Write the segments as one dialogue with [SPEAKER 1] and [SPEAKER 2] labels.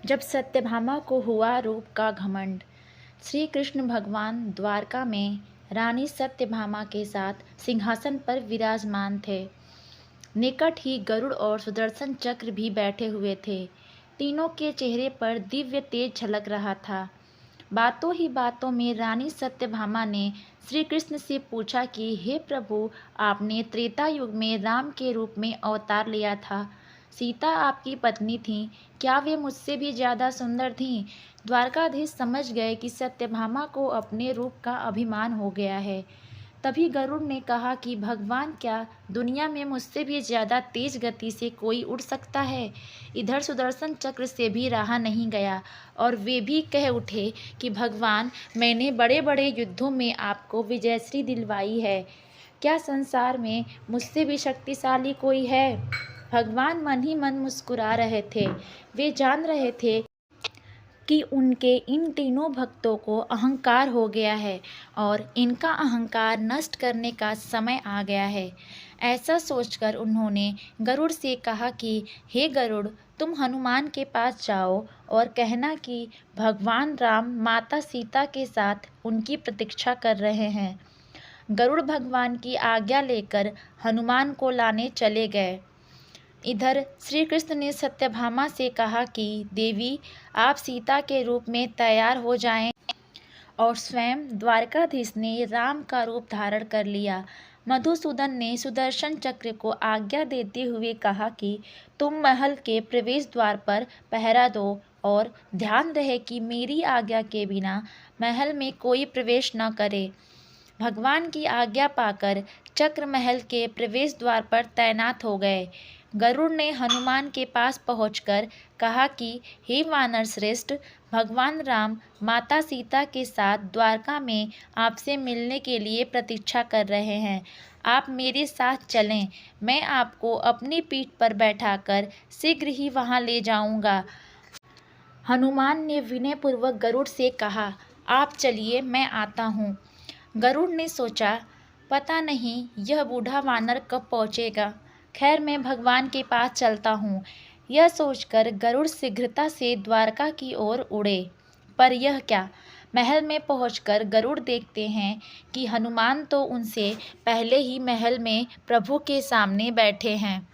[SPEAKER 1] जब सत्यभामा को हुआ रूप का घमंड। श्री कृष्ण भगवान द्वारका में रानी सत्यभामा के साथ सिंहासन पर विराजमान थे। निकट ही गरुड़ और सुदर्शन चक्र भी बैठे हुए थे। तीनों के चेहरे पर दिव्य तेज झलक रहा था। बातों ही बातों में रानी सत्यभामा ने श्री कृष्ण से पूछा कि हे प्रभु, आपने त्रेता युग में राम के रूप में अवतार लिया था। सीता आपकी पत्नी थीं, क्या वे मुझसे भी ज़्यादा सुंदर थीं? द्वारकाधीश समझ गए कि सत्यभामा को अपने रूप का अभिमान हो गया है। तभी गरुड़ ने कहा कि भगवान, क्या दुनिया में मुझसे भी ज़्यादा तेज गति से कोई उड़ सकता है? इधर सुदर्शन चक्र से भी रहा नहीं गया और वे भी कह उठे कि भगवान, मैंने बड़े बड़े युद्धों में आपको विजयश्री दिलवाई है। क्या संसार में मुझसे भी शक्तिशाली कोई है? भगवान मन ही मन मुस्कुरा रहे थे। वे जान रहे थे कि उनके इन तीनों भक्तों को अहंकार हो गया है और इनका अहंकार नष्ट करने का समय आ गया है। ऐसा सोचकर उन्होंने गरुड़ से कहा कि हे गरुड़, तुम हनुमान के पास जाओ और कहना कि भगवान राम माता सीता के साथ उनकी प्रतीक्षा कर रहे हैं। गरुड़ भगवान की आज्ञा लेकर हनुमान को लाने चले गए। इधर श्री कृष्ण ने सत्यभामा से कहा कि देवी, आप सीता के रूप में तैयार हो जाएं। और स्वयं द्वारकाधीश ने राम का रूप धारण कर लिया। मधुसूदन ने सुदर्शन चक्र को आज्ञा देते हुए कहा कि तुम महल के प्रवेश द्वार पर पहरा दो और ध्यान रहे कि मेरी आज्ञा के बिना महल में कोई प्रवेश न करे। भगवान की आज्ञा पाकर चक्र महल के प्रवेश द्वार पर तैनात हो गए। गरुड़ ने हनुमान के पास पहुंचकर कहा कि हे वानर श्रेष्ठ, भगवान राम माता सीता के साथ द्वारका में आपसे मिलने के लिए प्रतीक्षा कर रहे हैं। आप मेरे साथ चलें, मैं आपको अपनी पीठ पर बैठाकर शीघ्र ही वहां ले जाऊंगा। हनुमान ने विनयपूर्वक गरुड़ से कहा, आप चलिए, मैं आता हूँ। गरुड़ ने सोचा, पता नहीं यह बूढ़ा वानर कब पहुँचेगा। खैर, मैं भगवान के पास चलता हूँ। यह सोचकर गरुड़ शीघ्रता से द्वारका की ओर उड़े। पर यह क्या, महल में पहुंचकर गरुड़ देखते हैं कि हनुमान तो उनसे पहले ही महल में प्रभु के सामने बैठे हैं।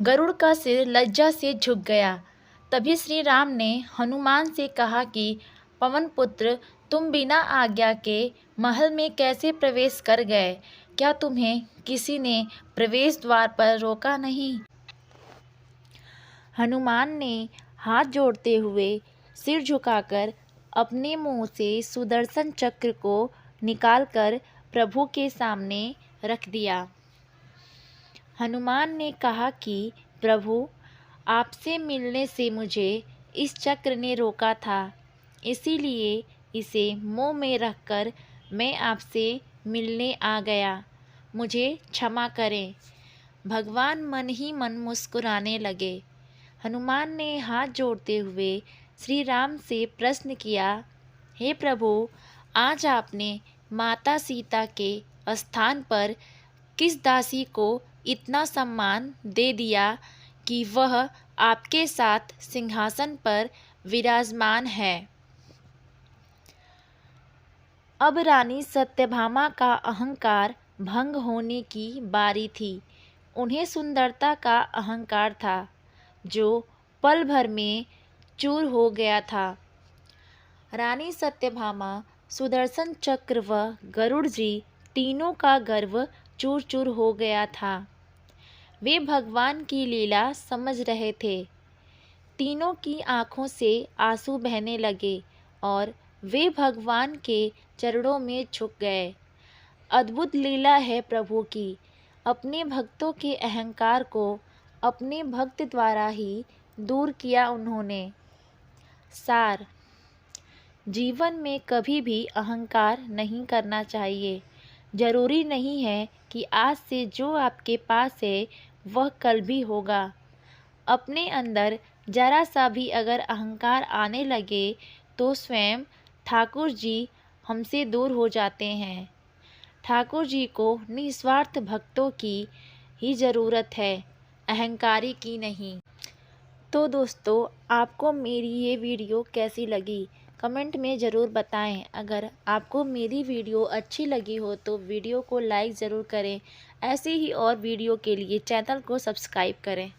[SPEAKER 1] गरुड़ का सिर लज्जा से झुक गया। तभी श्री राम ने हनुमान से कहा कि पवन पुत्र, तुम बिना आज्ञा के महल में कैसे प्रवेश कर गए? क्या तुम्हें किसी ने प्रवेश द्वार पर रोका नहीं? हनुमान ने हाथ जोड़ते हुए सिर झुकाकर अपने मुंह से सुदर्शन चक्र को निकालकर प्रभु के सामने रख दिया। हनुमान ने कहा कि प्रभु, आपसे मिलने से मुझे इस चक्र ने रोका था, इसीलिए इसे मुंह में रखकर मैं आपसे मिलने आ गया। मुझे क्षमा करें। भगवान मन ही मन मुस्कुराने लगे। हनुमान ने हाथ जोड़ते हुए श्री राम से प्रश्न किया, हे प्रभु, आज आपने माता सीता के स्थान पर किस दासी को इतना सम्मान दे दिया कि वह आपके साथ सिंहासन पर विराजमान है? अब रानी सत्यभामा का अहंकार भंग होने की बारी थी। उन्हें सुंदरता का अहंकार था, जो पल भर में चूर हो गया था। रानी सत्यभामा, सुदर्शन चक्र व गरुड़ जी तीनों का गर्व चूर चूर हो गया था। वे भगवान की लीला समझ रहे थे। तीनों की आंखों से आंसू बहने लगे और वे भगवान के चरणों में झुक गए। अद्भुत लीला है प्रभु की। अपने भक्तों के अहंकार को अपने भक्त द्वारा ही दूर किया उन्होंने। सार: जीवन में कभी भी अहंकार नहीं करना चाहिए। जरूरी नहीं है कि आज से जो आपके पास है वह कल भी होगा। अपने अंदर जरा सा भी अगर अहंकार आने लगे तो स्वयं ठाकुर जी हमसे दूर हो जाते हैं। ठाकुर जी को निस्वार्थ भक्तों की ही ज़रूरत है, अहंकारी की नहीं। तो दोस्तों, आपको मेरी ये वीडियो कैसी लगी कमेंट में ज़रूर बताएं। अगर आपको मेरी वीडियो अच्छी लगी हो तो वीडियो को लाइक ज़रूर करें। ऐसे ही और वीडियो के लिए चैनल को सब्सक्राइब करें।